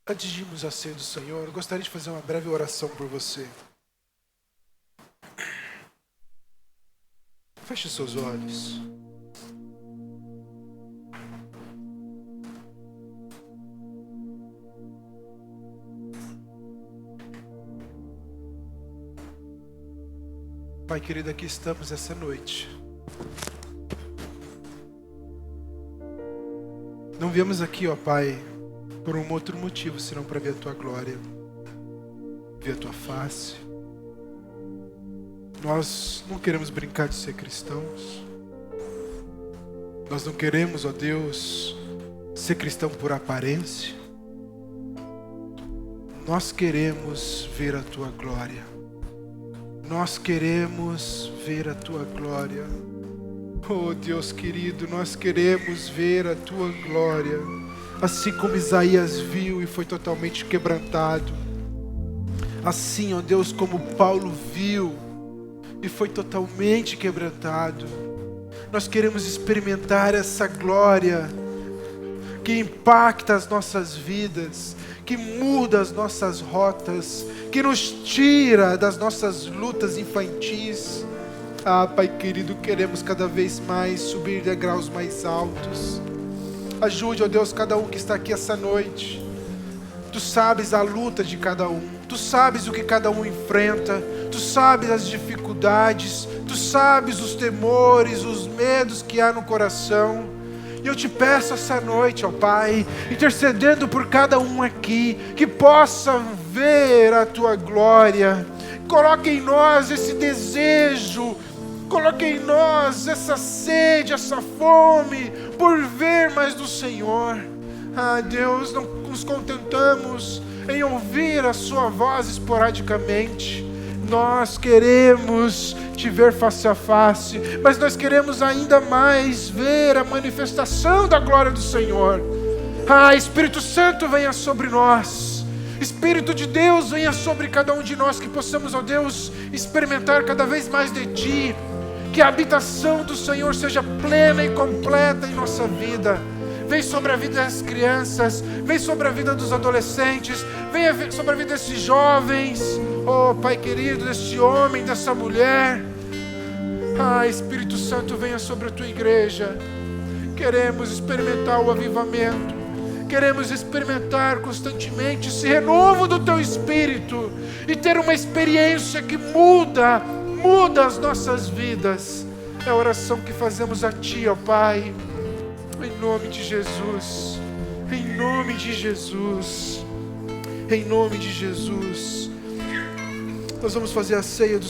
Antes de irmos à ceia do Senhor, eu gostaria de fazer uma breve oração por você. Feche os seus olhos. Pai querido, aqui estamos essa noite. Não viemos aqui, ó Pai, por um outro motivo, senão para ver a Tua glória, ver a Tua face. Nós não queremos brincar de ser cristãos. Nós não queremos, ó Deus, ser cristão por aparência. Nós queremos ver a Tua glória. Nós queremos ver a Tua glória. Oh Deus querido, nós queremos ver a Tua glória. Assim como Isaías viu e foi totalmente quebrantado. Assim, ó Deus, como Paulo viu e foi totalmente quebrantado. Nós queremos experimentar essa glória que impacta as nossas vidas, que muda as nossas rotas, que nos tira das nossas lutas infantis. Ah, Pai querido, queremos cada vez mais subir degraus mais altos. Ajude, ó Deus, cada um que está aqui essa noite. Tu sabes a luta de cada um. Tu sabes o que cada um enfrenta. Tu sabes as dificuldades. Tu sabes os temores, os medos que há no coração. E eu te peço essa noite, ó Pai, intercedendo por cada um aqui, que possa ver a Tua glória. Coloque em nós esse desejo, coloque em nós essa sede, essa fome por ver mais do Senhor. Ah, Deus, não nos contentamos em ouvir a Sua voz esporadicamente. Nós queremos Te ver face a face, mas nós queremos ainda mais ver a manifestação da glória do Senhor. Ah, Espírito Santo, venha sobre nós. Espírito de Deus, venha sobre cada um de nós, que possamos, ó Deus, experimentar cada vez mais de Ti. Que a habitação do Senhor seja plena e completa em nossa vida. Vem sobre a vida das crianças, vem sobre a vida dos adolescentes, vem sobre a vida desses jovens. Oh, Pai querido, deste homem, dessa mulher. Ah, Espírito Santo, venha sobre a Tua igreja. Queremos experimentar o avivamento. Queremos experimentar constantemente esse renovo do Teu Espírito e ter uma experiência que muda as nossas vidas. É a oração que fazemos a Ti, ó Pai. Em nome de Jesus. Em nome de Jesus. Em nome de Jesus. Nós vamos fazer a ceia do